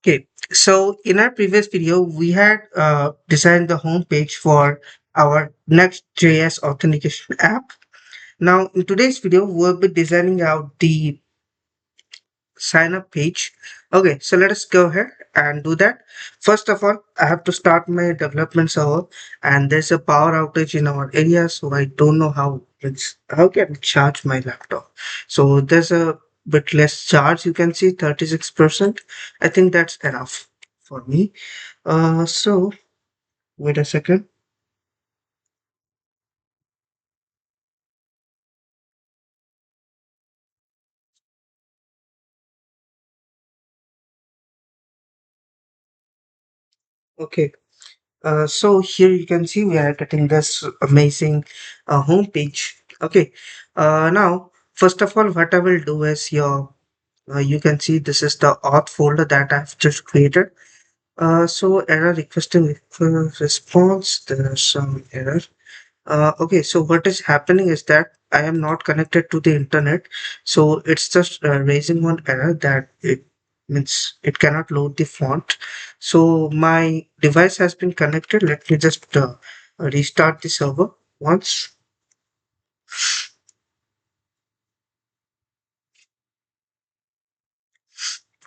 Okay, so in our previous video, we had designed the home page for our Next.js authentication app. Now, in today's video, we'll be designing out the sign up page. Okay, so let us go ahead and do that. First of all, I have to start my development server, and there's a power outage in our area, so I don't know how can I charge my laptop. So there's a bit less charge. You can see 36%. I think that's enough for me. So wait a second. Okay. So here you can see we are getting this amazing home page. Okay. Now, first of all, what I will do is you can see this is the auth folder that I've just created. So error requesting response. There's some error. Okay, so what is happening is that I am not connected to the internet, so it's just raising one error that it means it cannot load the font. So my device has been connected. Let me just restart the server once.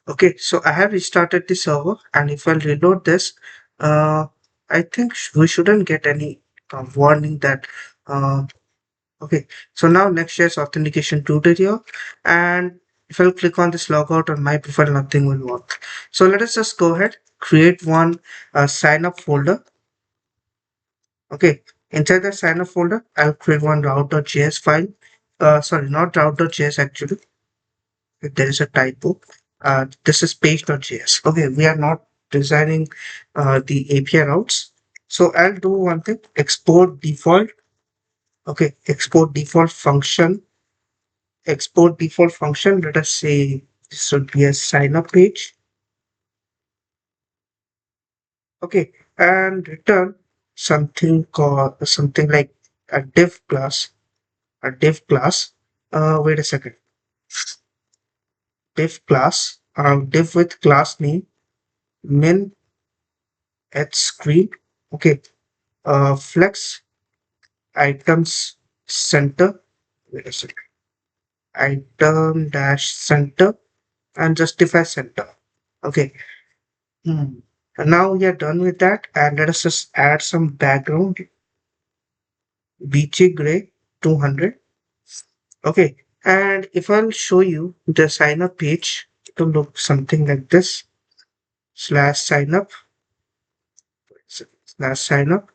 Okay, so I have restarted the server, and if I reload this, uh, I think we shouldn't get any warning that uh, okay, so now Next.js authentication tutorial, and if I'll click on this logout on my profile, nothing will work. So let us just go ahead, create one sign up folder. Okay, inside the sign up folder, I'll create one route.js file. Sorry, not route.js actually. There is a typo. This is page.js. Okay, we are not designing the API routes. So I'll do one thing, export default. Okay, export default function. Let us say this should be a sign up page. Okay, and return something like a div class. Wait a second. Div with class name min at screen. Okay, flex items center. Wait a second. Item dash center and justify center. Okay. Hmm. And now we are done with that, and let us just add some background, beachy gray 200. Okay, and if I'll show you the sign up page to look something like this, slash sign up, slash sign up.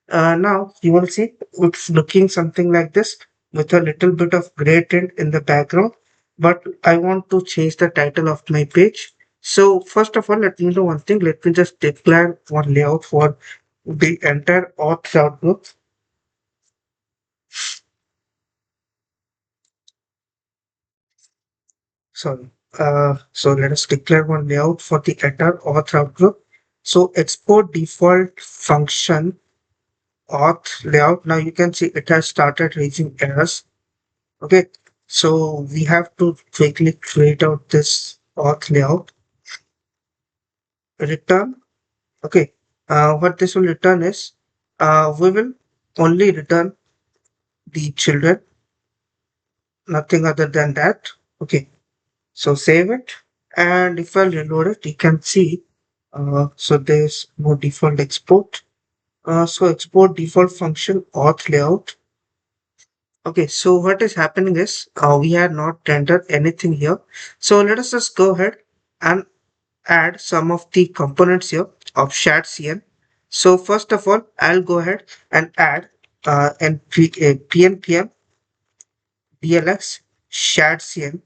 Now you will see it's looking something like this with a little bit of gray tint in the background, but I want to change the title of my page. So first of all, let me do one thing. Let me just declare one layout for the entire auth route group. Sorry. So let us declare one layout for the entire auth route group. So export default function auth layout. Now you can see it has started raising errors. Okay. So we have to quickly create out this auth layout. Return. Okay. What this will return is we will only return the children, nothing other than that. Okay. So save it, and if I reload it, you can see so there's no default export. So export default function auth layout. Okay, so what is happening is we have not rendered anything here. So let us just go ahead and add some of the components here of shared CN. So first of all, I'll go ahead and add PNPM DLX shared CN,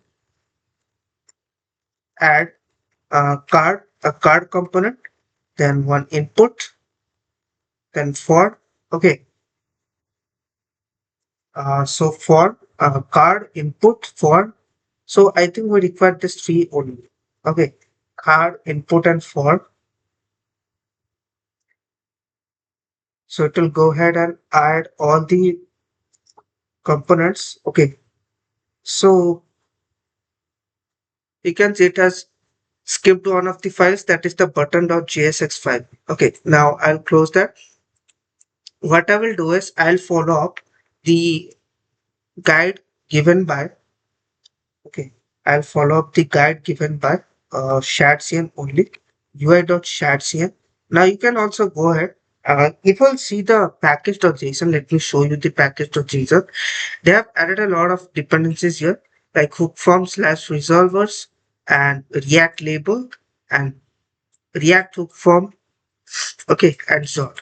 add a card component, then one input, then for. Okay, so for card input for. So I think we require this three only. Okay, card input and for. So it will go ahead and add all the components. Okay, so you can see it has skipped one of the files, that is the button.jsx file. Okay, now I'll close that. What I will do is I'll follow up the guide given by, okay, I'll follow up the guide given by shadcn only, ui.shadcn. Now you can also go ahead. If you'll see the package.json, let me show you the package.json. They have added a lot of dependencies here, like hook form slash resolvers and React label and React hook form. Okay, and so on.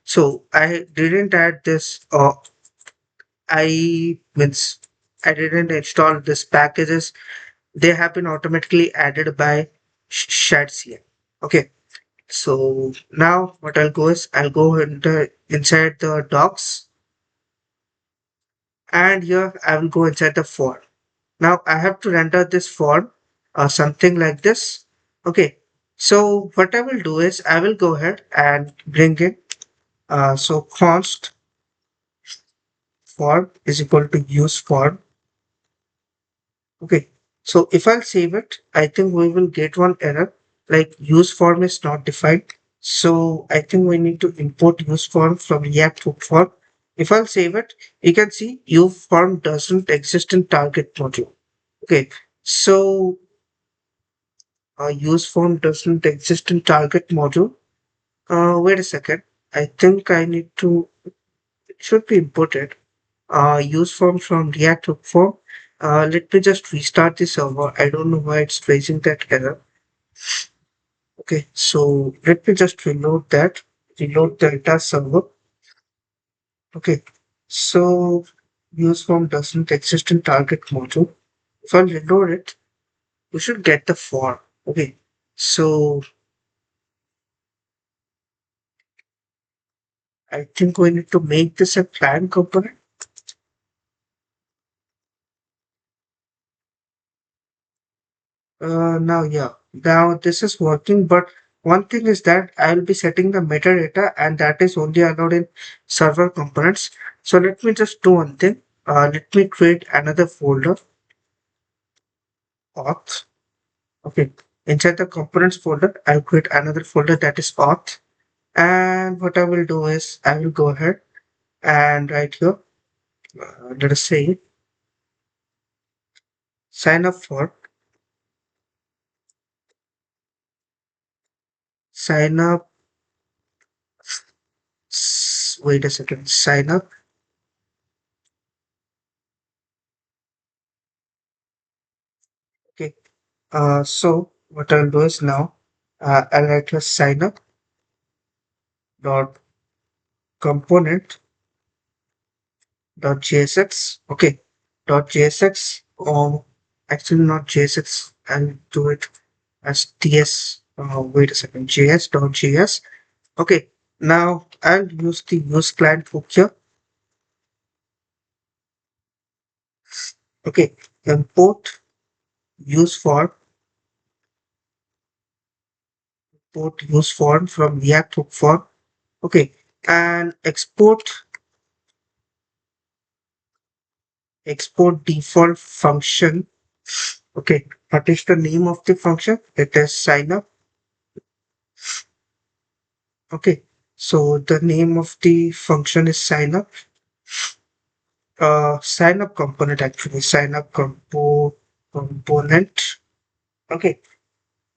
So I didn't add this, or I means I didn't install this packages. They have been automatically added by shadcn. Okay, so now what I'll go is I'll go inside the docs, and here I will go inside the form. Now I have to render this form something like this. Okay, so what I will do is I will go ahead and bring in so const form is equal to use form. Okay, so if I'll save it, I think we will get one error like use form is not defined. So I think we need to import use form from React hook form. If I'll save it, you can see use form doesn't exist in target module. Okay, so use form doesn't exist in target module. Wait a second. I think I need to, it should be imported. Use form from React hook form. Let me just restart the server. I don't know why it's raising that error. Okay, so let me just reload that. Reload the entire server. Okay, so use form doesn't exist in target module. If I reload it, we should get the form. Okay, so I think we need to make this a client component. Now this is working, but one thing is that I'll be setting the metadata and that is only allowed in server components. So let me just do one thing. Let me create another folder, auth. Okay, inside the components folder, I'll create another folder that is auth. And what I will do is I will go ahead and write here, let us say sign up for, sign up, wait a second, sign up. Okay. So what I'll do is now I'll write a sign up dot component dot jsx. Okay, dot jsx. Actually not jsx. I'll do it as ts. Wait a second. js dot js. Okay. Now I'll use the use client hook here. Okay. Import use form. Import use form from React hook form. Okay. And export default function. Okay, what is the name of the function? It is sign up. Okay, so the name of the function is sign up. Sign up component actually, sign up component. Okay,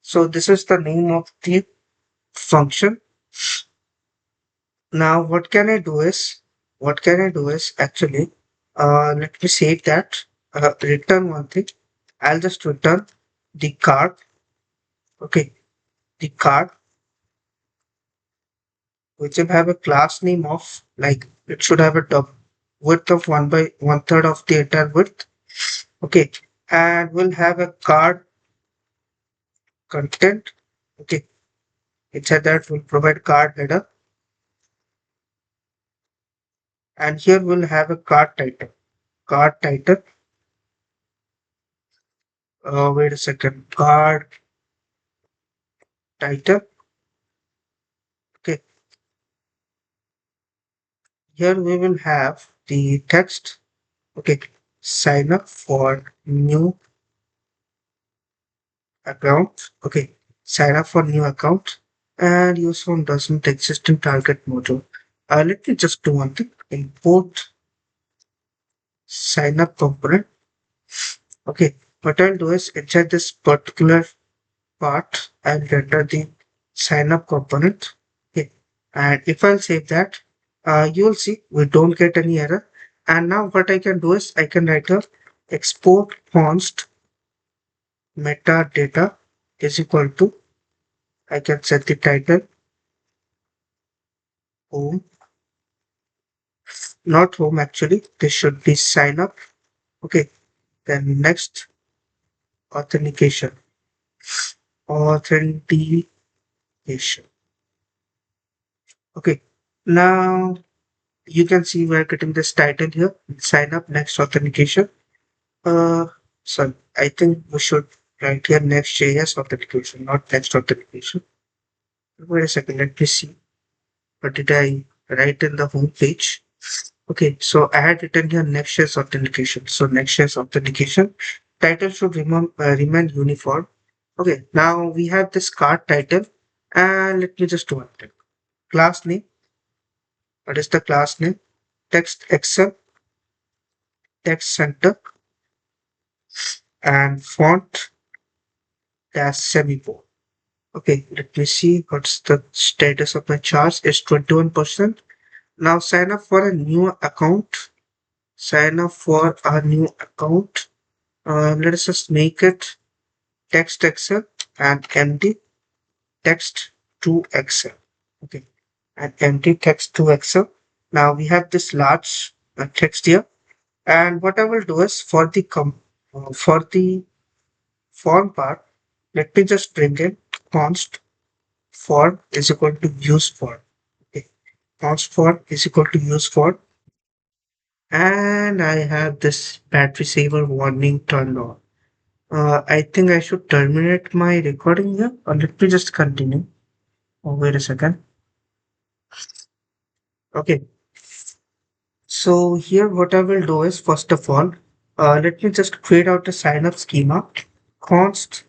so this is the name of the function. Now what can I do is actually, let me save that, return one thing. I'll just return the card. Okay, the card which will have a class name of, like, it should have a top width of 1/1/3 of the entire width. Okay, and we'll have a card content. Okay, inside that we'll provide card header, and here we'll have a card title. Card title. Wait a second. Card title. Okay, here we will have the text. Okay, sign up for new account. Okay, sign up for new account, and your phone doesn't exist in target module. Let me just do one thing. Import sign up component. Okay, what I'll do is inside this particular part, I'll render the sign up component. Okay, and if I'll save that, you'll see we don't get any error. And now what I can do is I can write a export const metadata is equal to, I can set the title home, not home actually, this should be sign up. Okay, then next authentication, authentication. Okay, now you can see we're getting this title here, sign up next authentication. Uh, sorry, I think we should write here NextJS authentication, not next authentication. Wait a second, let me see. What did I write in the home page? Okay, so I had written here NextJS authentication. So NextJS authentication title should remain uniform. Okay, now we have this card title, and let me just do one thing. Class name. What is the class name? Text Excel, text center, and font dash semicolon. Okay, let me see what's the status of my charge. It's 21%. Now sign up for a new account. Sign up for a new account. Let us just make it text Excel and empty text to Excel. Okay, and empty text to Excel. Now we have this large text here, and what I will do is for the form part, let me just bring in const form is equal to use form. Okay, const form is equal to use form, and I have this battery saver warning turned on. I think I should terminate my recording here, or let me just continue. Oh, wait a second. Okay, so here what I will do is first of all, let me just create out a sign up schema. Const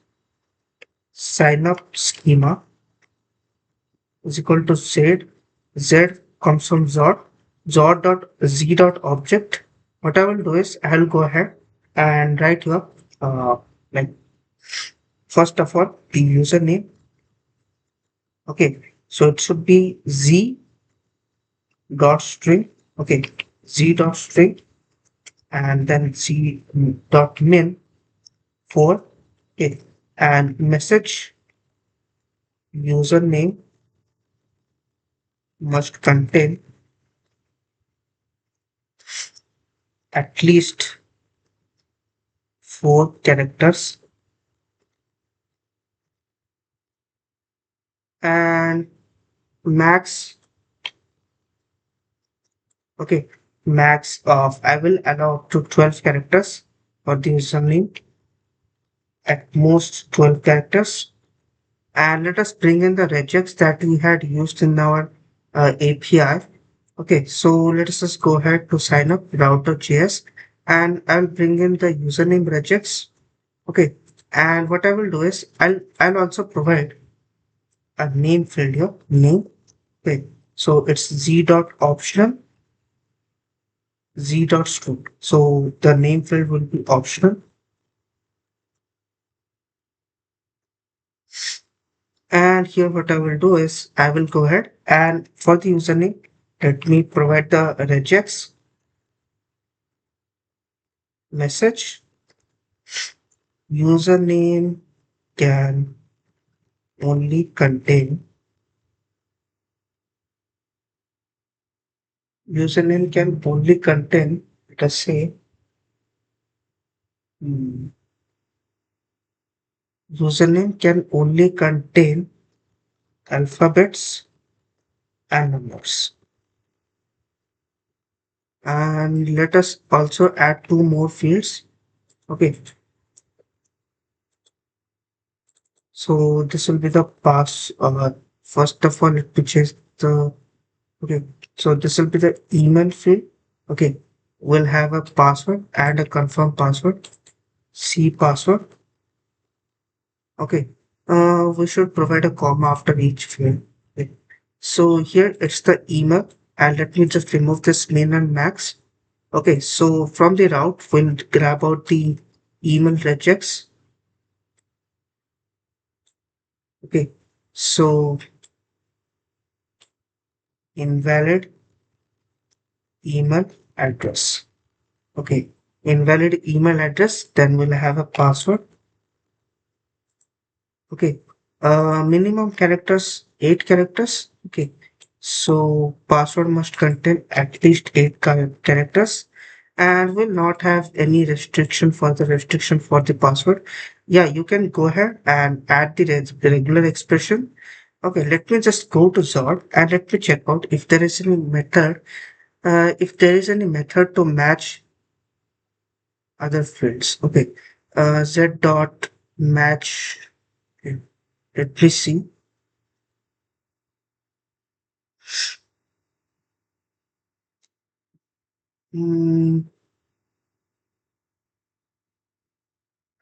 sign up schema is equal to z. Z comes from Zod. Zod dot z dot object. What I will do is I'll go ahead and write your like first of all the username. Okay, so it should be z dot string. Okay, z dot string, and then z dot min for, okay, and message username must contain at least 4 characters, and max, okay, max of, I will allow up to 12 characters for the username, at most 12 characters. And let us bring in the regex that we had used in our API. Okay, so let us just go ahead to sign up route.js, and I'll bring in the username regex. Okay, and what I will do is I'll also provide a name field here, name. Okay, so it's z dot optional, z dot string. So the name field will be optional. And here what I will do is I will go ahead and for the username, let me provide the regex message. Username can only contain, username can only contain, let us say, hmm, username can only contain alphabets and numbers. And let us also add 2 more fields. Okay, so this will be the pass. First of all, let me change the, okay, so this will be the email field. Okay, we'll have a password and a confirm password, C password. Okay. We should provide a comma after each field. Okay. So here it's the email, and let me just remove this min and max. Okay. So from the route, we'll grab out the email regex. Okay. So invalid email address. Okay. Invalid email address. Then we'll have a password. Okay. Minimum characters, 8 characters. Okay. So password must contain at least 8 characters and will not have any restriction for the password. Yeah, you can go ahead and add the regular expression. Okay, let me just go to Zord and let me check out if there is any method, to match other fields. Okay, z dot match. Okay, let me see. Hmm,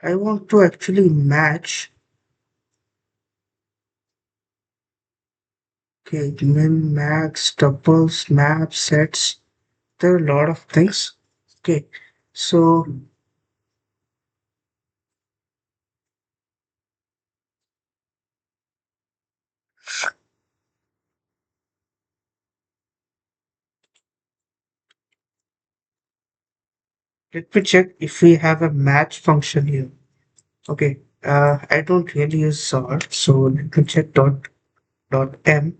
I want to actually match. Okay, min, max, tuples, maps, sets. There are a lot of things. Okay, so let me check if we have a match function here. Okay, I don't really use sort, so let me check dot m.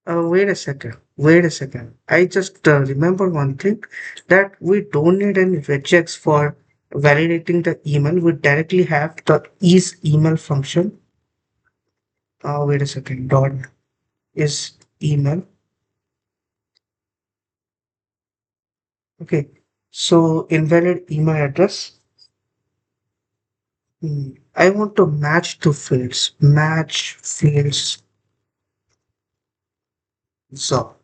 Wait a second. Wait a second. I just remember one thing that we don't need any regex for validating the email. We directly have the is email function. Wait a second. Dot is email. Okay. So invalid email address. I want to match two fields. Match fields. So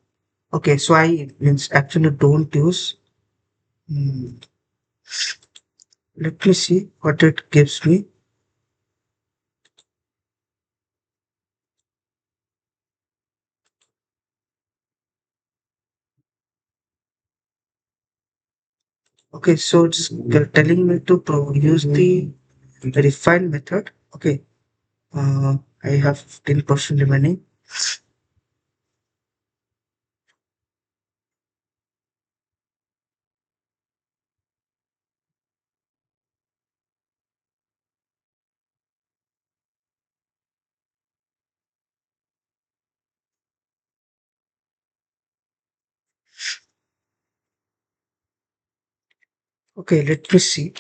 okay. So I means actually don't use. Hmm, let me see what it gives me. Okay, so it's telling me to use the refine method. Okay, I have 10% remaining. Okay, let me see.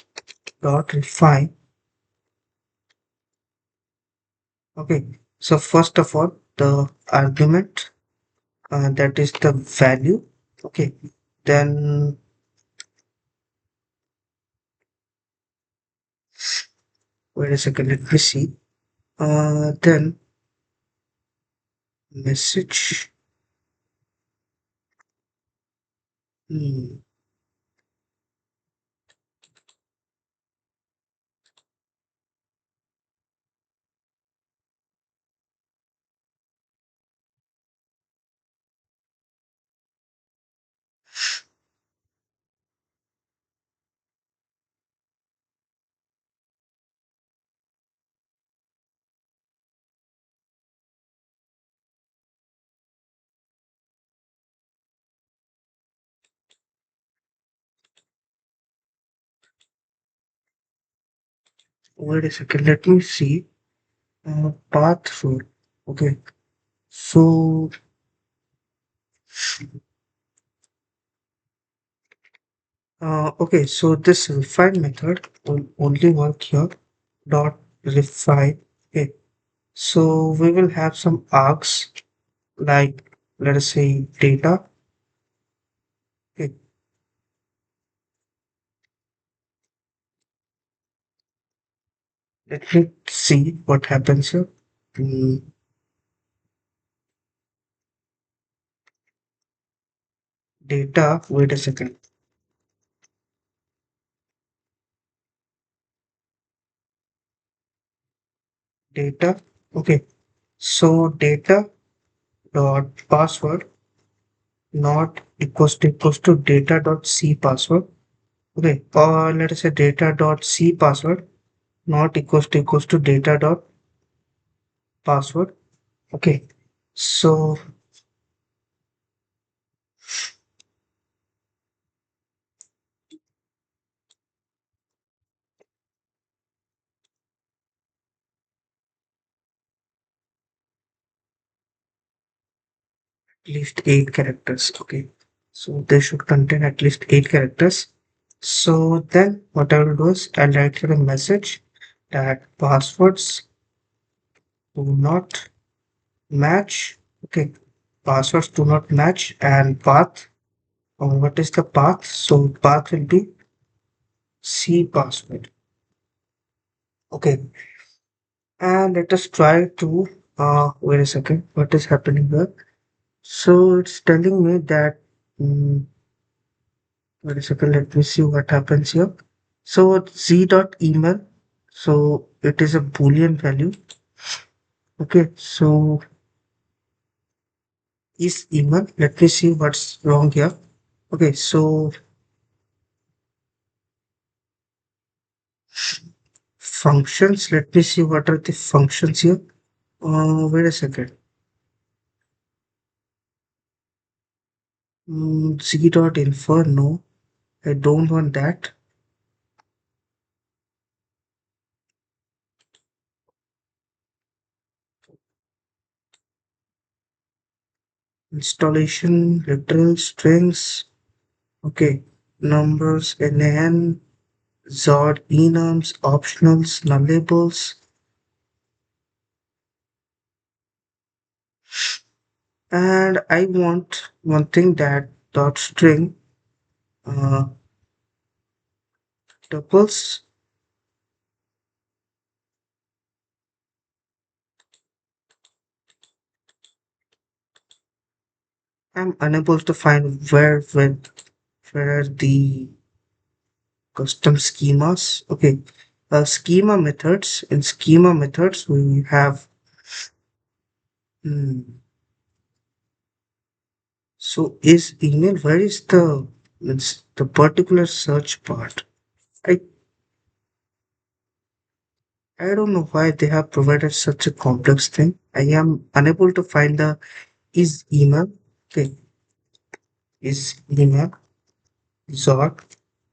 Dot refine. Okay, so first of all, the argument that is the value. Okay, then wait a second. Let me see. Then message. Hmm, wait a second. Let me see. Path through. Okay, so okay, so this refine method will only work here. Dot refine. Okay, so we will have some args like let us say data. Okay, let me see what happens here. Mm, data. Wait a second. data. Okay, so data dot password not equals to data dot c password. Okay, or let us say data dot c password not equals to data dot password. Okay, so at least 8 characters. Okay, so they should contain at least 8 characters. So then what I will do is I'll write here a message that passwords do not match. Okay, passwords do not match and path. What is the path? So path will be C password. Okay, and let us try to wait a second. What is happening here? So it's telling me that wait a second. Let me see what happens here. So z dot email. So it is a boolean value. Okay, so is email. Let me see what's wrong here. Okay, so functions. Let me see what are the functions here. Wait a second. C dot infer. No, I don't want that. Installation, literal strings. Okay, numbers, nan, zod, enums, optionals, nullables, and I want one thing that dot string uh, tuples. I'm unable to find where are the custom schemas. Okay, schema methods. In schema methods, we have hmm, so is email. Where is the it's the particular search part? I I don't know why they have provided such a complex thing. I am unable to find the is email. Okay, is email Zod.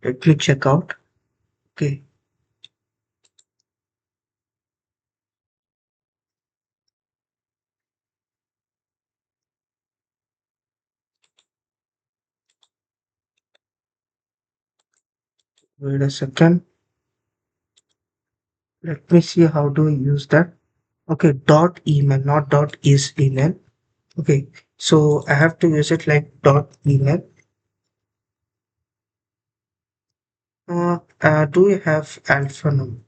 Let me check out. Okay, wait a second. Let me see how do I use that. Okay, dot email, not dot is email. Okay, so I have to use it like dot email. Do you have alpha num?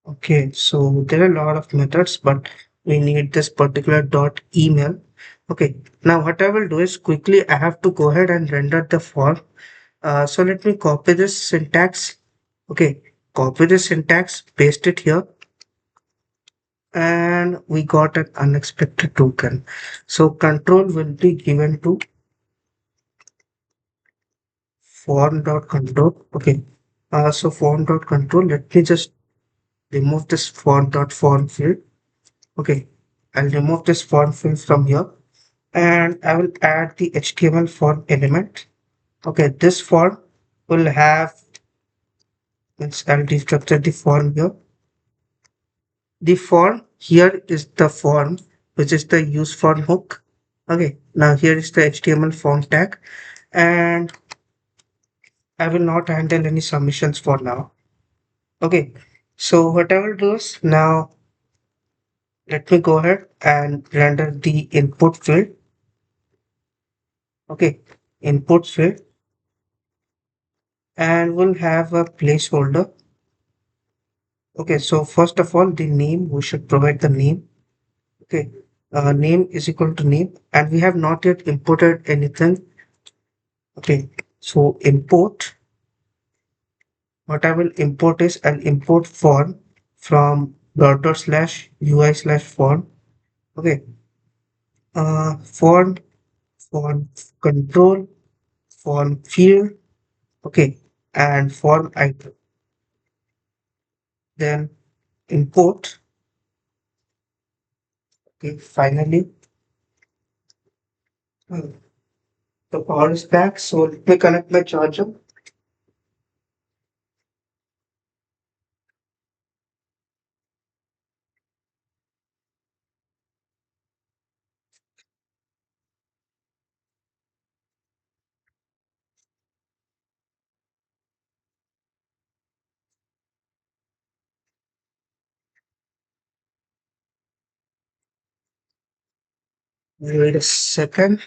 Okay, so there are a lot of methods, but we need this particular dot email. Okay, now what I will do is quickly I have to go ahead and render the form. So let me copy this syntax. Okay, copy the syntax, paste it here, and we got an unexpected token. So control will be given to form dot control. Okay, so form dot control. Let me just remove this form dot form field. Okay, I'll remove this form field from here, and I will add the HTML form element. Okay, this form will have, means I'll destructure the form here. The form here is the form, which is the use form hook. Okay, now here is the HTML form tag, and I will not handle any submissions for now. Okay, so what I will do is now let me go ahead and render the input field. Okay, input field, and we'll have a placeholder. Okay, so first of all, the name, we should provide the name. Okay, name is equal to name, and we have not yet imported anything. Okay, so import, what I will import is an import form from dot slash UI slash form. Okay, form, form control, form field, okay, and form item. Then import, okay, finally, uh, the power is back. So let me connect my charger. Wait a second.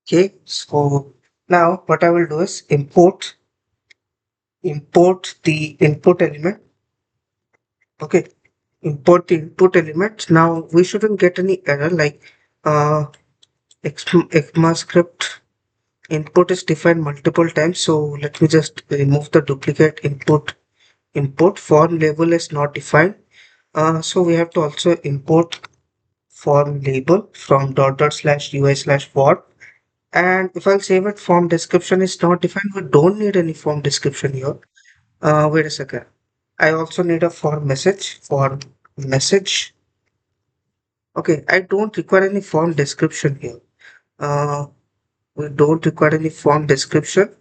Okay, so now what I will do is import the input element. Okay, import the input element. Now we shouldn't get any error like uh ECMAScript input is defined multiple times. So let me just remove the duplicate input form label is not defined. So we have to also import form label from dot slash UI slash form. And if I'll save it, form description is not defined. We don't need any form description here. Wait a second. I also need a form message. Okay, I don't require any form description here. Uh, we don't require any form description.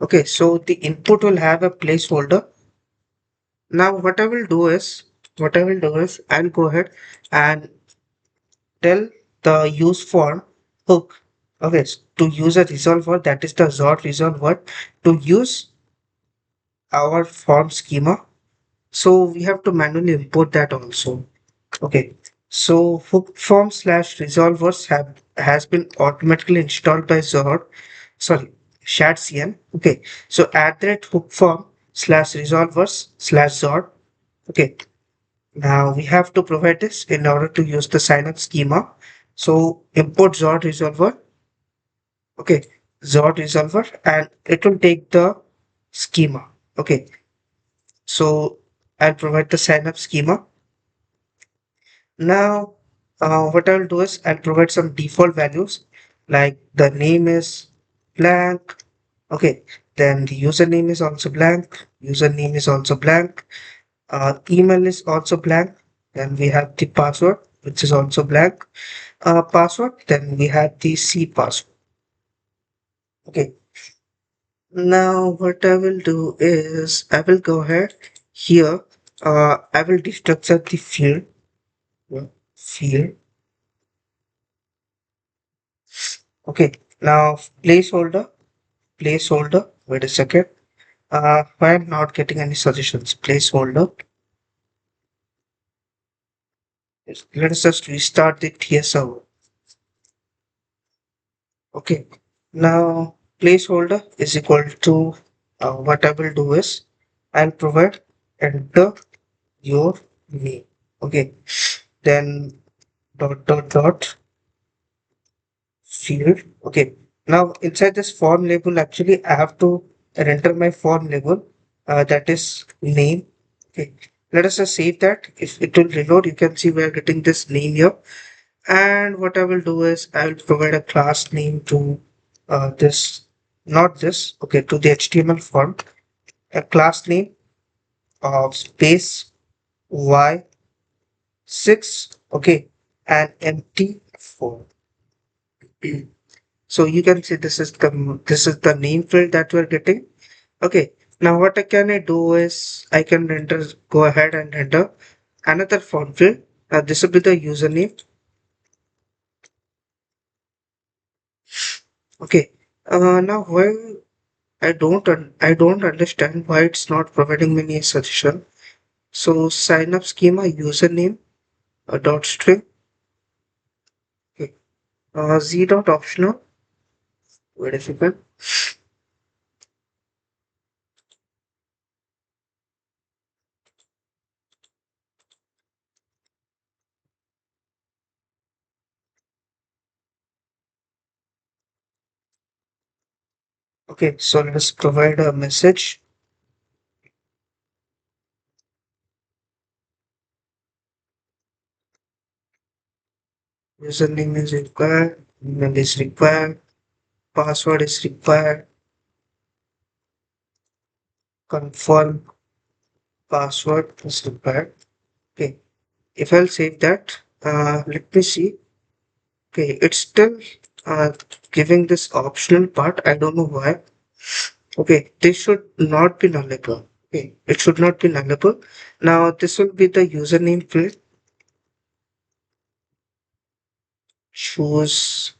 Okay, so the input will have a placeholder. Now what I will do is I'll go ahead and tell the use form hook. Okay, to use a resolver, that is the Zord resolver, to use our form schema. So we have to manually import that also. Okay, so hook form slash resolvers have has been automatically installed by Zord. Sorry, ShadCN. Okay, so add that hook form slash resolvers slash Zord. Okay, now we have to provide this in order to use the signup schema. So import Zord resolver. Okay, Zord resolver, and it will take the schema. Okay, so I'll provide the signup schema. Now, what I'll do is I'll provide some default values like the name is blank. Okay, then the username is also blank. Username is also blank. Email is also blank. Then we have the password, which is also blank. Password. Then we have the C password. Okay. Now, what I will do is I will go ahead here. I will destructure the field. Field. Okay. Now, placeholder. Wait a second. Why I'm not getting any suggestions? Placeholder. Let us just restart the TS server. Okay. Now placeholder is equal to what I will do is I'll provide enter your name. Okay. Then dot field. Okay. Now inside this form label, actually I have to enter my form label. That is name. Okay. Let us just save that. If it will reload, you can see we are getting this name here. And what I will do is I will provide a class name to this, not this, okay, to the HTML form, a class name of space y6, okay, and empty form. So you can see this is the name field that we're getting. Okay, now what can I do is I can go ahead and enter another form field. This will be the username. Okay, now why I don't understand why it's not providing me any suggestion. So sign up schema username dot string, okay. Z dot optional. Wait a second. Okay, so let's provide a message. Username is required, email is required, password is required, confirm password is required. Okay, if I'll save that, let me see. Okay, it's still uh, giving this optional part. I don't know why. Okay, this should not be nullable. Okay, it should not be nullable. Now this will be the username field. Choose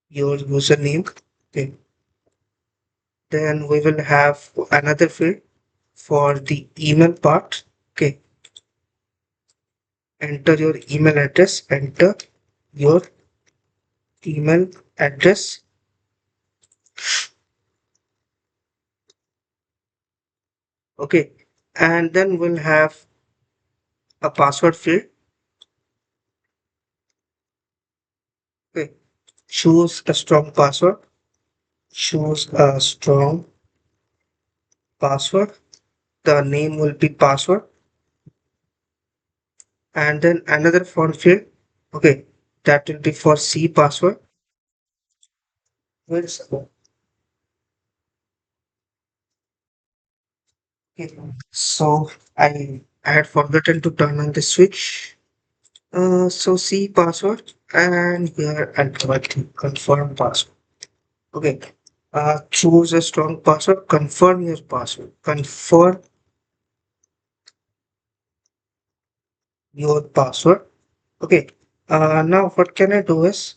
your username. Okay, then we will have another field for the email part. Okay, enter your email address. Enter your email address. Okay, and then we'll have a password field. Okay, choose a strong password. Choose a strong password. The name will be password, and then another font field. Okay, that will be for C password. Where is okay. So I had forgotten to turn on the switch. So C password, and here I'll provide the confirm password. Okay. Choose a strong password. Confirm your password. Confirm your password. Okay. Now what can I do is,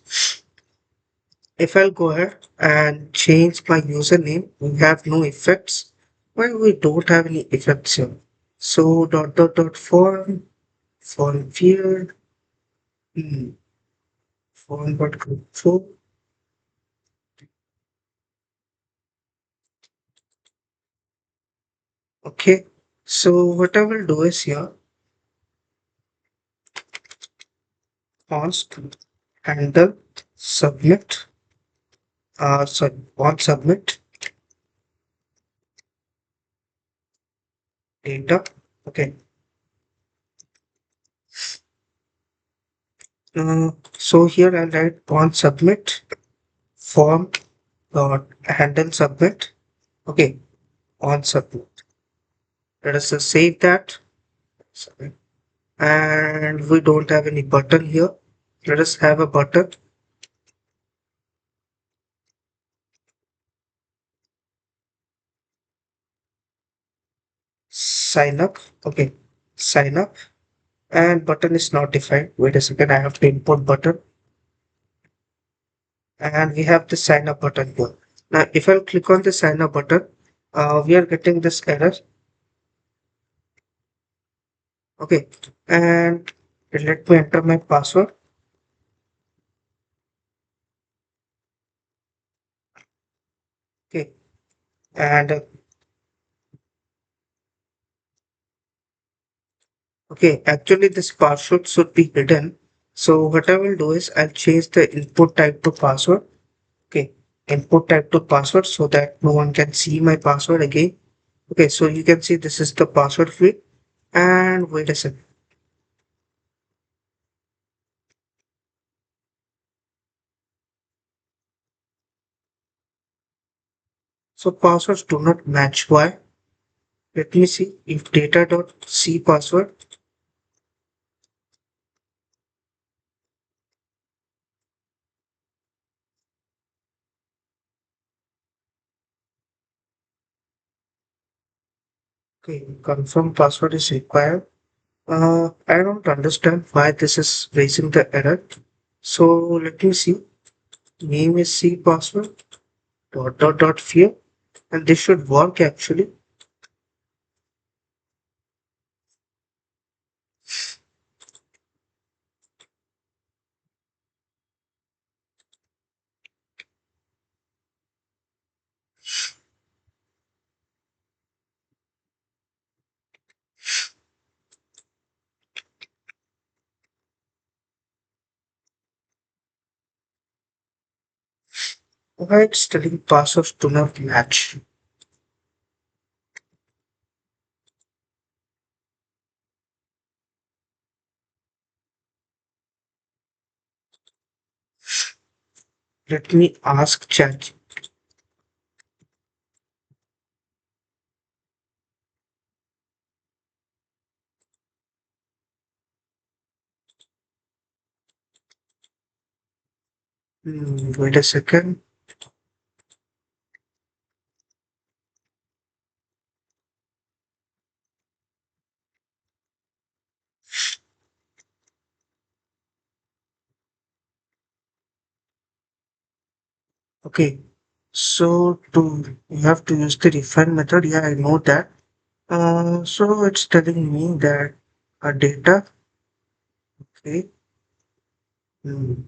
if I'll go ahead and change my username, we have no effects. Why we don't have any effects here? So form field, hmm, form dot control. Okay. So what I will do is here, const handle submit, sorry, on submit data. Okay. So here I'll write on submit form dot handle submit. Okay, on submit. Let us just save that. Submit. And we don't have any button here. Let us have a button. Sign up. Okay, sign up. And button is not defined. Wait a second, I have to input button. And we have the sign up button here. Now, if I click on the sign up button, we are getting this error. Okay, and let me enter my password. Okay, and okay, actually this password should be hidden. So what I will do is I'll change the input type to password. Okay, input type to password so that no one can see my password again. Okay, so you can see this is the password field. And wait a second. So passwords do not match. Why? Let me see if data.c password. Okay, confirm password is required. I don't understand why this is raising the error. So let me see. Name is C password dot fear, and this should work actually. Why it's telling passwords do not match? Let me ask chat. Wait a second. Okay, so to you have to use the refine method. Yeah, I know that. So it's telling me that data. Okay. Hmm.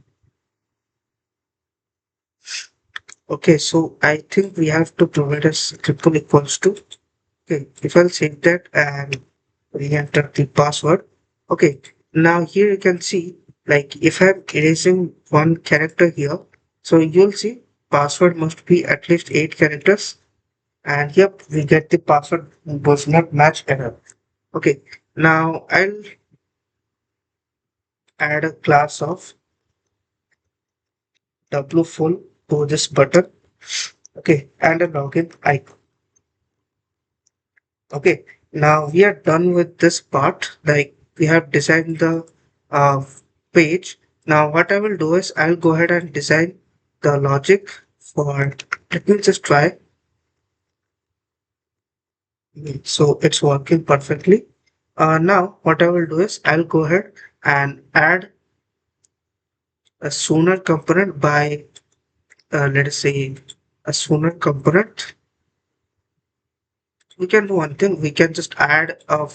Okay, so I think we have to provide us triple equals to. Okay, if I'll save that and re-enter the password. Okay, now here you can see, like if I'm erasing one character here, so you'll see password must be at least 8 characters. And yep, we get the password does not match error. Okay, now I'll add a class of w full to this button. Okay, and a login icon. Okay, now we are done with this part. Like we have designed the uh, page. Now what I will do is I'll go ahead and design the logic for. Let me just try. So it's working perfectly. Now what I will do is I'll go ahead and add a sooner component by let us say a sooner component. We can do one thing. We can just add a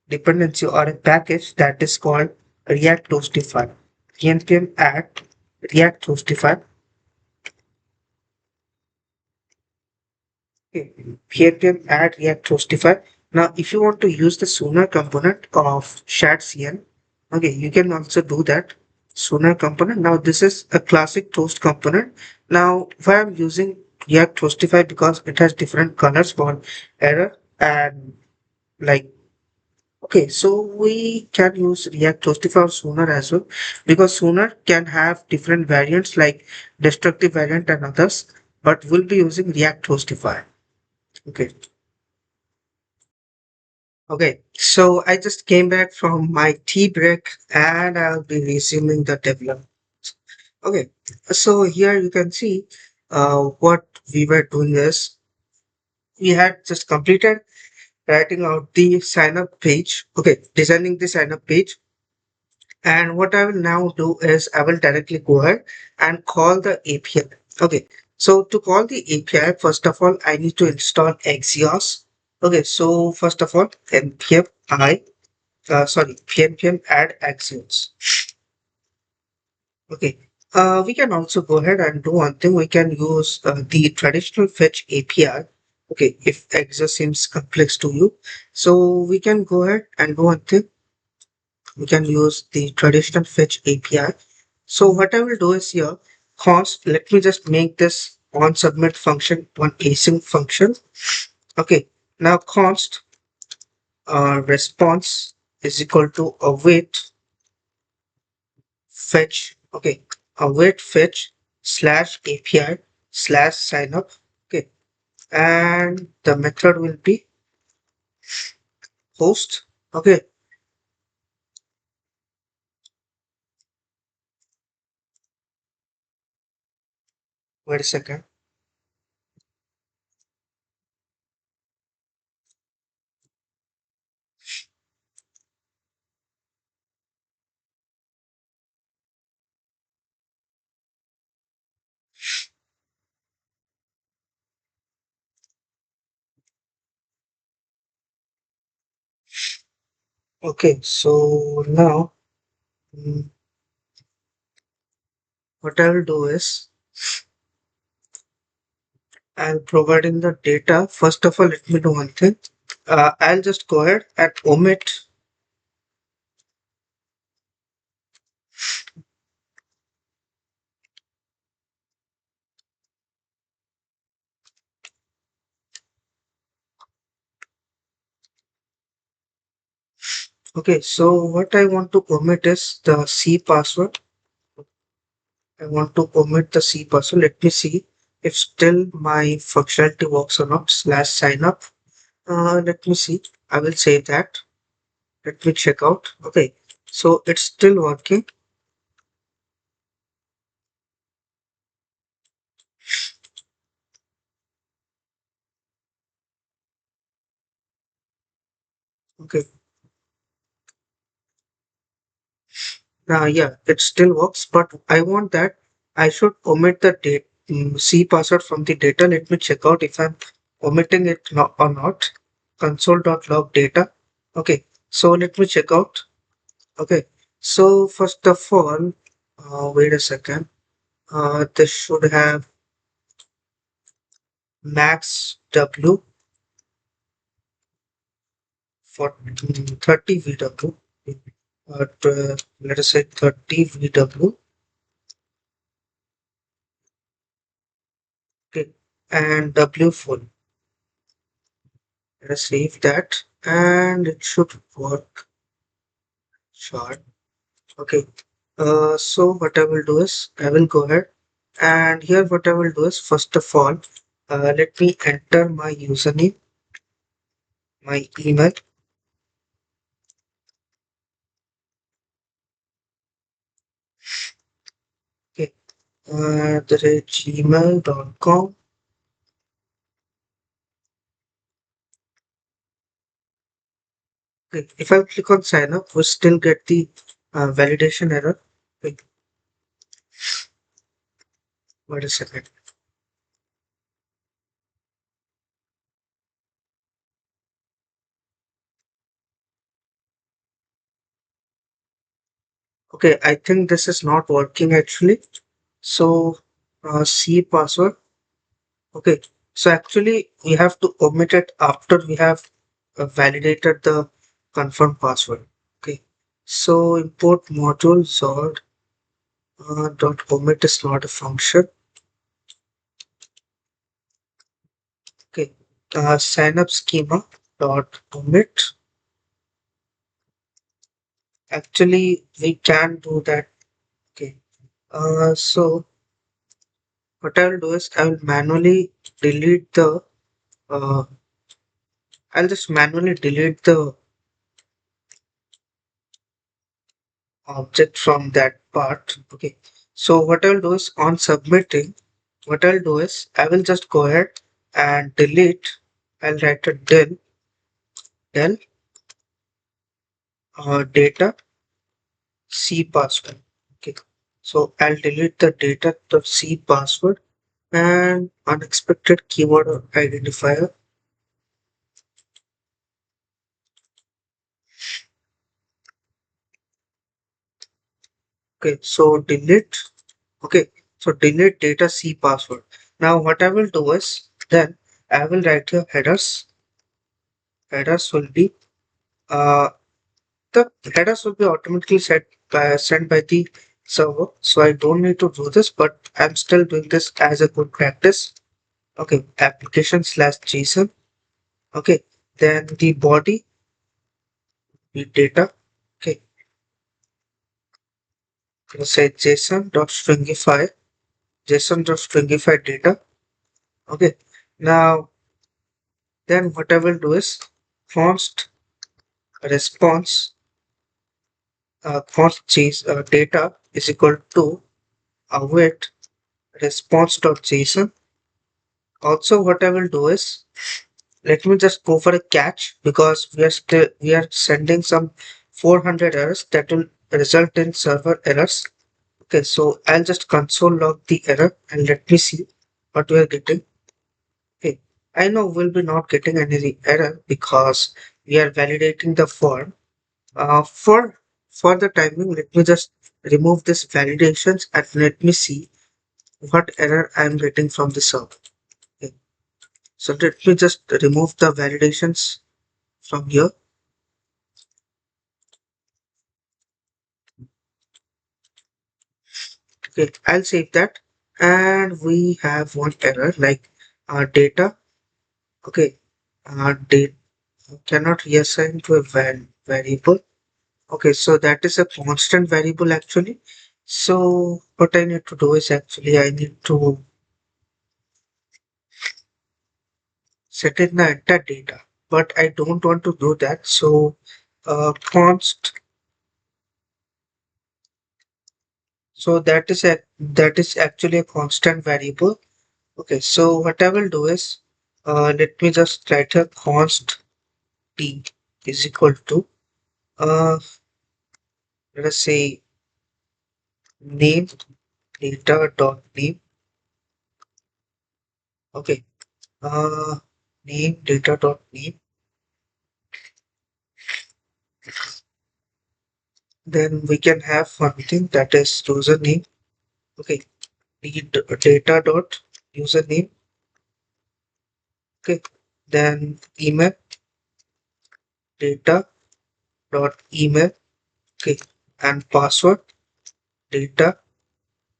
dependency or a package that is called React Toastify. npm add React Toastify. Okay. npm add React Toastify. Now, if you want to use the sooner component of shared CN, okay, you can also do that. Sooner component. Now, this is a classic toast component. Now, why I'm using React Toastify because it has different colors for error and like okay, so we can use React Toastify Sooner as well because Sooner can have different variants like destructive variant and others, but we'll be using React Toastify. Okay. Okay, so I just came back from my tea break and I'll be resuming the development. Okay, so here you can see what we were doing is we had just completed writing out the sign up page. Okay, designing the sign up page. And what I will now do is I will directly go ahead and call the API. Okay, so to call the API, first of all, I need to install Axios. Okay, so first of all, npm npm add Axios. Okay, we can also go ahead and do one thing. We can use the traditional fetch API. Okay, if Axios seems complex to you, so we can go ahead and do one thing. We can use the traditional fetch API. So what I will do is here, const, let me just make this on submit function one async function. Okay, now const response is equal to await fetch. Okay, await fetch slash API slash sign up. Okay, and the method will be host. Okay, wait a second. Okay, so now what I will do is I'll provide in the data. First of all, let me do one thing. I'll just go ahead and omit Okay, so what I want to omit is the C password. I want to omit the C password. Let me see if still my functionality works or not. Slash sign up. Let me see. I will save that. Let me check out. Okay, so it's still working. Okay, now yeah, it still works, but I want that I should omit the date C password from the data. Let me check out if I'm omitting it or not. Console.log data. Okay, so let me check out. Okay, so first of all, wait a second. This should have max W for 30 VW. Let us say 30 VW. Okay, and W full. Let us save that, and it should work. Short. Okay. So what I will do is I will go ahead, and here what I will do is first of all, let me enter my username, my email. Okay. The rate gmail.com. Okay. If I click on sign up, we still get the validation error. Wait, wait a second. Okay, I think this is not working actually. So, C password. Okay, so actually we have to omit it after we have validated the confirm password. Okay, so import module zord dot omit is not a function. Okay, sign up schema dot omit. Actually, we can do that. Okay, so what I will do is I will manually delete the. Uh, I'll just manually delete the object from that part. Okay, so what I'll do is on submitting, what I'll do is I will just go ahead and delete. I'll write a del data C password. Okay, so I'll delete the data C password and unexpected keyword or identifier. Okay, so delete. Okay, so delete data C password. Now what I will do is then I will write here headers. Headers will be uh, the headers will be automatically sent by the server, so I don't need to do this, but I'm still doing this as a good practice. Okay, application slash JSON. Okay, then the body, the data. Okay, let's say JSON.stringify data. Okay, now then what I will do is const response data is equal to await response.json. Also, what I will do is let me just go for a catch because we are sending some 400 errors that will result in server errors. Okay, so I'll just console log the error and let me see what we are getting. Okay, I know we'll be not getting any error because we are validating the form. For the timing, let me just remove this validations and let me see what error I'm getting from the server. Okay. So let me just remove the validations from here. Okay, I'll save that. And we have one error like data. Okay, date cannot reassign to a variable. Okay, so that is a constant variable actually. So what I need to do is actually I need to set in the entire data, but I don't want to do that. So const, so that is actually a constant variable. Okay, so what I will do is let me just write a const t is equal to uh let us say name data dot name. Okay, uh name data dot name. Then we can have something that is username. Okay, data dot username. Okay, then email data dot email. Okay, and password data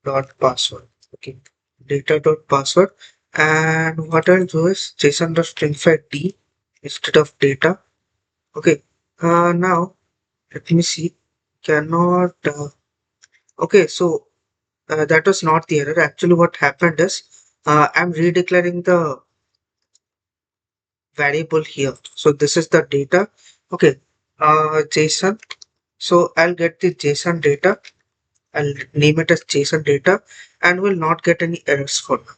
dot password. Okay, data dot password. And what I'll do is JSON dot string file d instead of data. Okay, now let me see. Cannot. Okay, so that was not the error. Actually, what happened is I'm redeclaring the variable here. So this is the data. Okay, JSON. So I'll get the JSON data. I'll name it as JSON data and will not get any errors for now.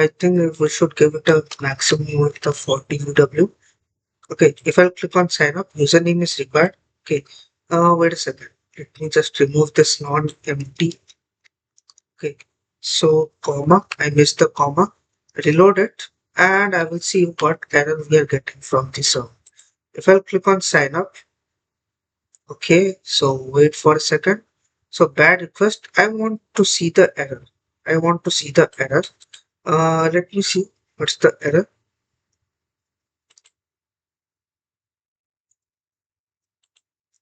I think we should give it a maximum width of 40 UW. Okay, if I click on sign up, username is required. Okay, wait a second. Let me just remove this non-empty. Okay, so comma, I missed the comma. Reload it and I will see what error we are getting from the server. If I click on sign up, okay, so wait for a second. So bad request. I want to see the error. I want to see the error. Let me see what's the error.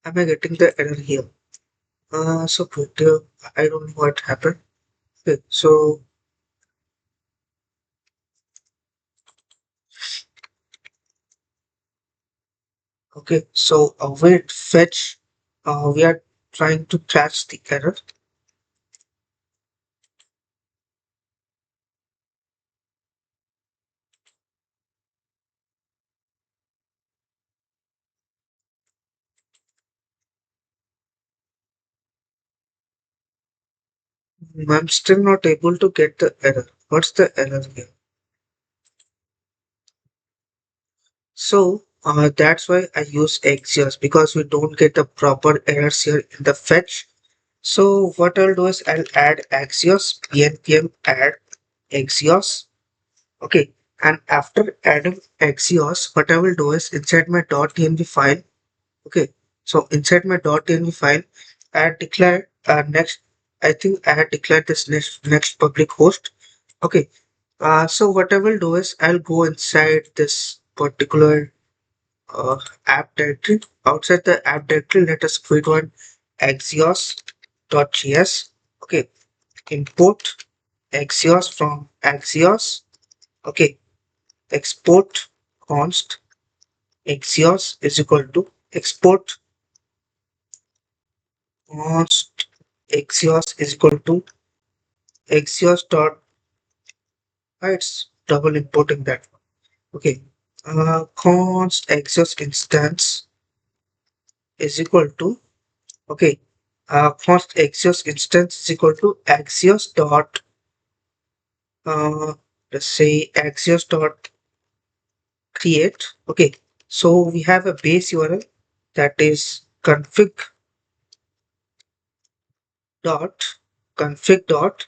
Am I getting the error here? So Twitter, I don't know what happened. Okay, so okay, so await fetch. We are trying to catch the error. I'm still not able to get the error. What's the error here? So that's why I use Axios because we don't get the proper errors here in the fetch. So what I'll do is I'll add Axios, npm add Axios. Okay. And after adding Axios, what I will do is inside my .env file. Okay. So inside my .env file, I had declared next. I think I had declared this next public host. Okay. So what I will do is I'll go inside this particular app directory. Outside the app directory, let us create one axios.js. Okay, import axios from axios. Okay, export const axios is equal to export const axios is equal to axios dot. It's double importing that one. Okay, const axios instance is equal to okay. Const axios instance is equal to axios dot let's say axios dot create. Okay, so we have a base URL that is dot config dot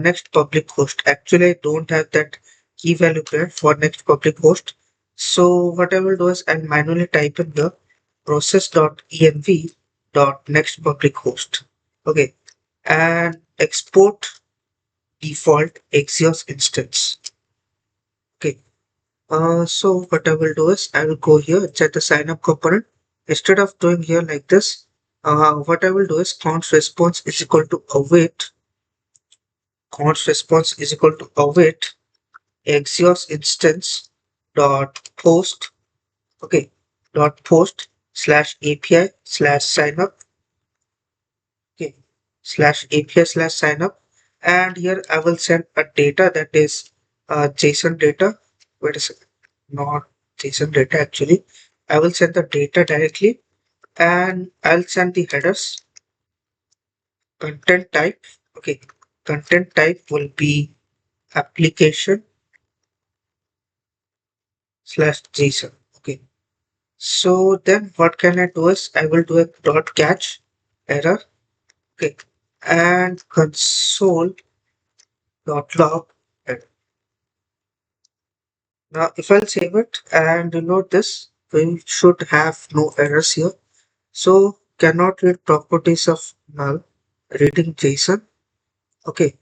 next public host. Actually, I don't have that key value there for next public host. So what I will do is I'll manually type in the process dot env dot next public host. Okay, and export default Axios instance. Okay. So what I will do is I will go here inside the sign up component. Instead of doing here like this, what I will do is const response is equal to await. Const response is equal to await Axios instance dot post. Okay. Dot post slash API slash sign up. Okay, slash API slash sign up. And here I will send a data that is JSON data. Wait a second, not JSON data actually. I will send the data directly and I'll send the headers. Content type. Okay, content type will be application slash JSON. Okay, so then what can I do is I will do a dot catch error. Okay, and console dot log. Now, if I'll save it and reload this, we should have no errors here. So, cannot read properties of null, reading JSON. Okay,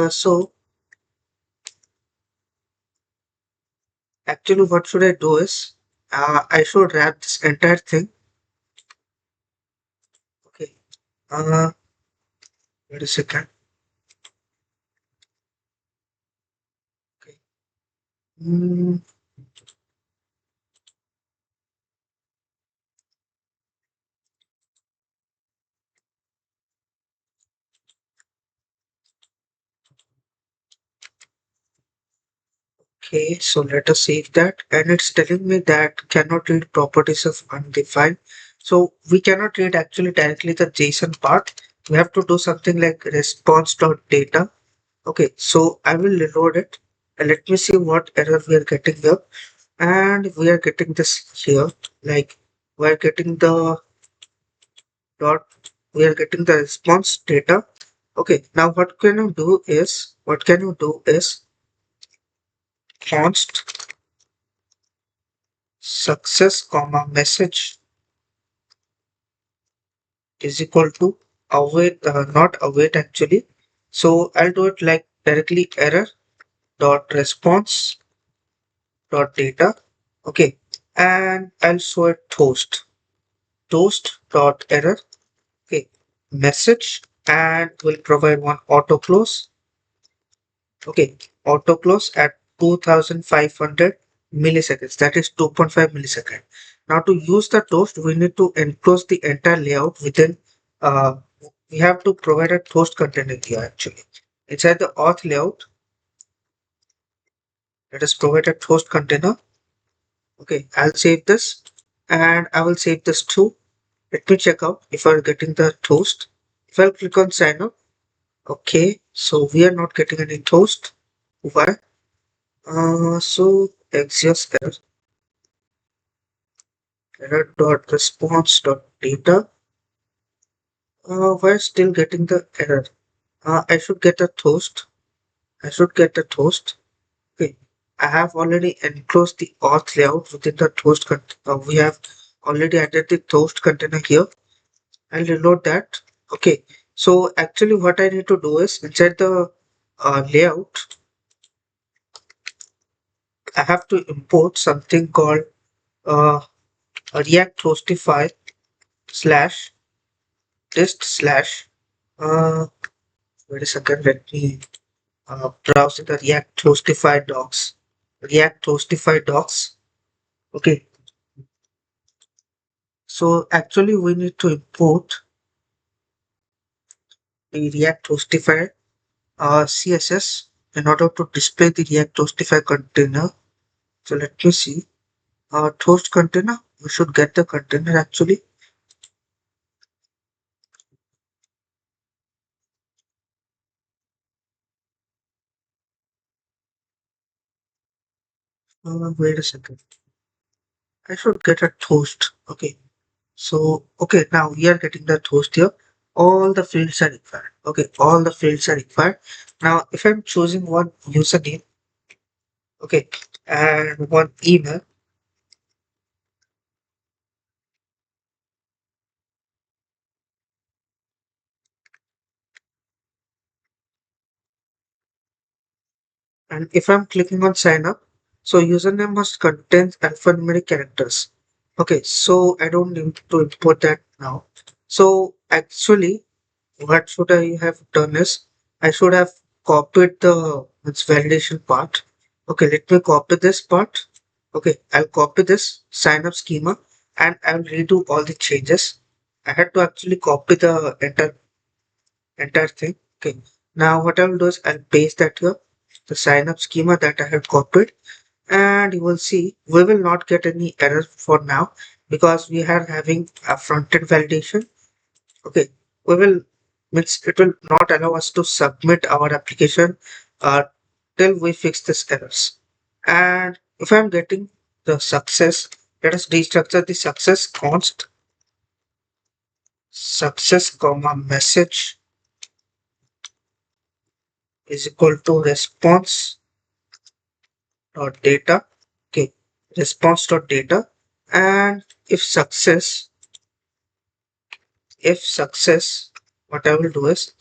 so actually, what should I do is I should wrap this entire thing. Okay, uh, wait a second. Okay. Mm, okay, so let us save that, and it's telling me that cannot read properties of undefined. So we cannot read actually directly the JSON part. We have to do something like response.data. Okay, so I will reload it and let me see what error we are getting here. And we are getting this here, like we are getting the dot, we are getting the response data. Okay, now what can you do is const success comma message is equal to await, not await actually. So I'll do it like directly error dot response dot data. Okay, and I'll show it toast dot error. Okay, message, and we'll provide one auto close. Okay, auto close at 2500 milliseconds, that is 2.5 millisecond. Now to use the toast we need to enclose the entire layout within uh we have to provide a toast container here actually inside the auth layout. Let us provide a toast container. Okay, I'll save this and I will save this too. Let me check out if I'm getting the toast. If I'll click on sign up, okay, so we are not getting any toast. Why? So Axios error dot response dot data. We're still getting the error. I should get a toast. I should get a toast. Okay, I have already enclosed the auth layout within the toast. We have already added the toast container here. I'll reload that. Okay, so actually what I need to do is inside the layout, I have to import something called a React Toastify slash test slash. Uh, Wait a second. Let me browse the React Toastify docs. React Toastify docs. Okay, so actually we need to import the React Toastify CSS in order to display the React Toastify container. So let me see. Toast container. We should get the container actually. Wait a second. I should get a toast. Okay. So, okay, now we are getting the toast here. All the fields are required. Okay, all the fields are required. Now, if I'm choosing one username, okay, and one email, and if I'm clicking on sign up, so username must contain alphanumeric characters. Okay, so I don't need to import that now. So actually, what should I have done is I should have copied the its validation part. Okay, let me copy this part. Okay, I'll copy this sign up schema and I'll redo all the changes. I had to actually copy the entire thing. Okay. Now what I'll do is I'll paste that here, the sign up schema that I had copied, and you will see we will not get any error for now because we are having a front-end validation. Okay, we will means it will not allow us to submit our application uh, till we fix these errors. And if I'm getting the success, let us destructure the success const success comma message is equal to response dot data. Okay, response dot data, and if success, what I will do is,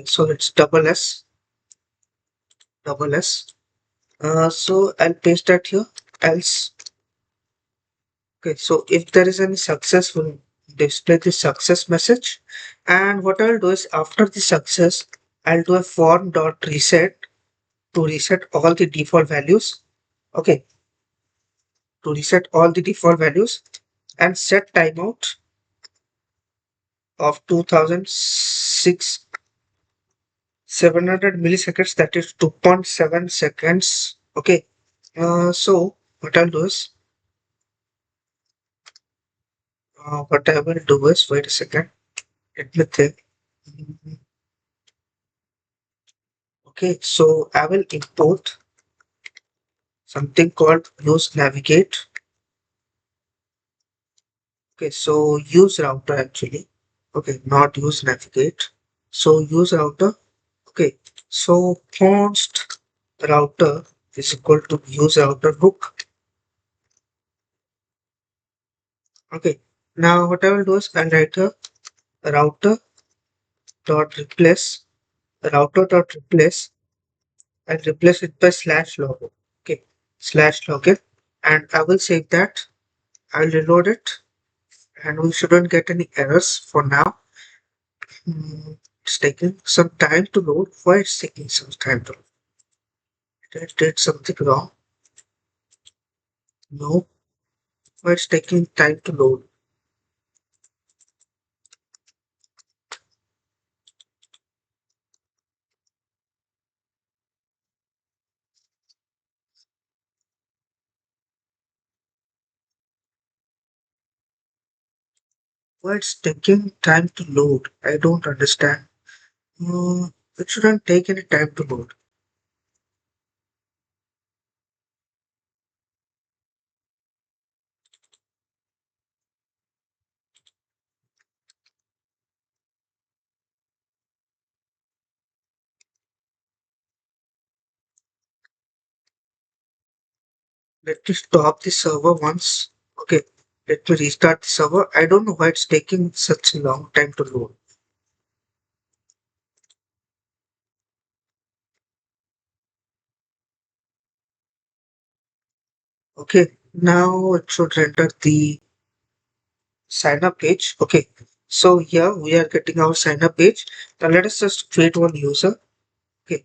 so it's double s. So I'll paste that here. Else, okay. So if there is any success, we'll display the success message. And what I'll do is after the success, I'll do a form dot reset to reset all the default values. Okay, to reset all the default values and set timeout of 2006 700 milliseconds, that is 2.7 seconds. Okay, so what I'll do is what I will do is, wait a second, let me think. Okay, so I will import something called use navigate. Okay, so use router actually. Okay, not use navigate. So use router. Okay, so const router is equal to use router hook. Okay, now what I will do is I'll write a router dot replace router dot replace and replace it by slash login. Okay, slash login, and I will save that. I'll reload it, and we shouldn't get any errors for now. It's taking some time to load. Why it's taking some time to load? Did I did something wrong? No. Why it's taking time to load? Why it's taking time to load? I don't understand. It shouldn't take any time to load. Let me stop the server once. Okay, let me restart the server. I don't know why it's taking such a long time to load. Okay, now it should render the sign up page. Okay, so here we are getting our sign up page. Now let us just create one user. Okay,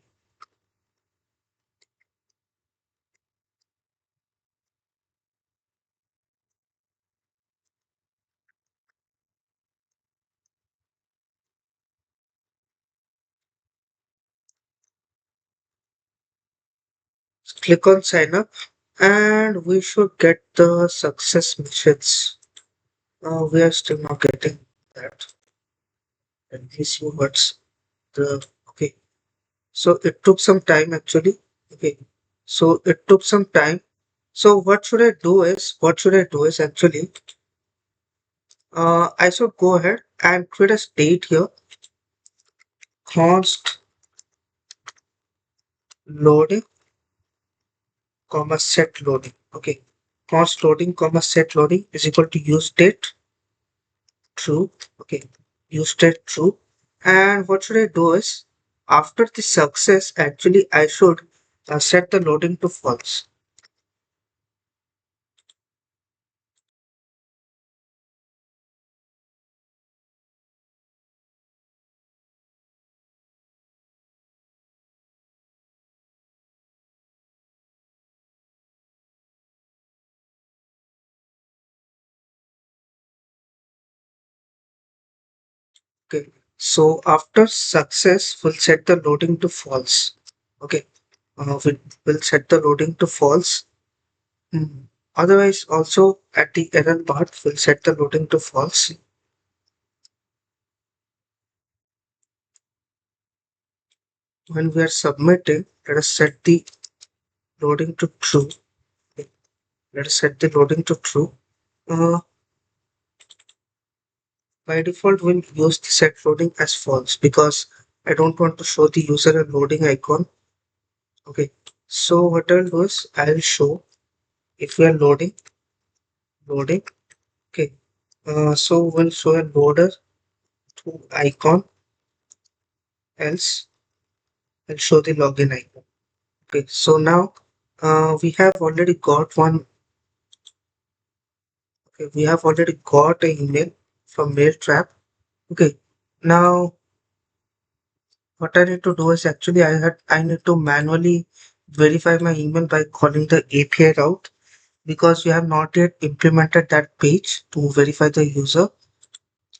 click on sign up and we should get the success message. We are still not getting that. Let me see what's the, okay. So it took some time actually. Okay, so it took some time. So what should I do is actually, I should go ahead and create a state here, const loading comma set loading. Okay, const loading comma set loading is equal to use date true. Okay, use state true. And what should I do is after the success, actually I should set the loading to false. Okay. So after success, we'll set the loading to false. Okay. We will set the loading to false. Mm. Otherwise, also at the error part, we'll set the loading to false. When we are submitting, let us set the loading to true. Okay, let us set the loading to true. Uh, by default, we'll use the set loading as false because I don't want to show the user a loading icon. Okay, so what I'll do is I'll show if we are loading. Okay, so we'll show a loader to icon, else I'll show the login icon. Okay, so now we have already got one. Okay, we have already got an email from mail trap. Okay, now what I need to do is actually I need to manually verify my email by calling the API route because we have not yet implemented that page to verify the user.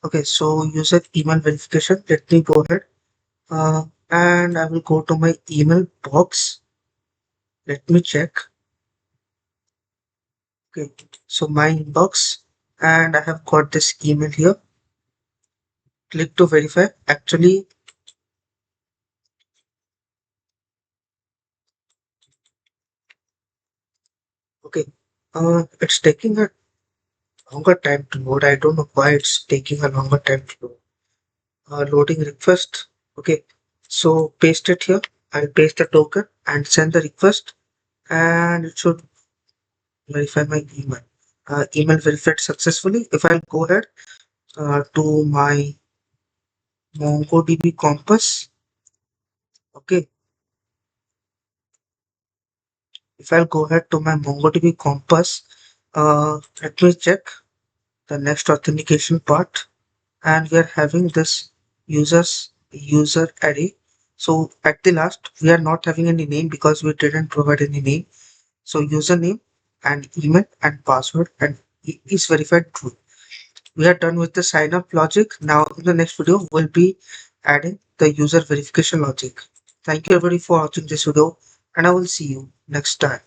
Okay, so user email verification. Let me go ahead and I will go to my email box. Let me check. Okay, so my inbox, and I have got this email here. Click to verify. Actually, okay, it's taking a longer time to load. I don't know why it's taking a longer time to load. Loading request. Okay, so paste it here. I'll paste the token and send the request, and it should verify my email. Email verified successfully. If I'll go ahead to my MongoDB Compass, okay, if I'll go ahead to my MongoDB Compass, let me check the next authentication part, and we are having this user array. So at the last, we are not having any name because we didn't provide any name. So username and email and password and is verified true. We are done with the sign up logic. Now in the next video, we'll be adding the user verification logic. Thank you everybody for watching this video, and I will see you next time.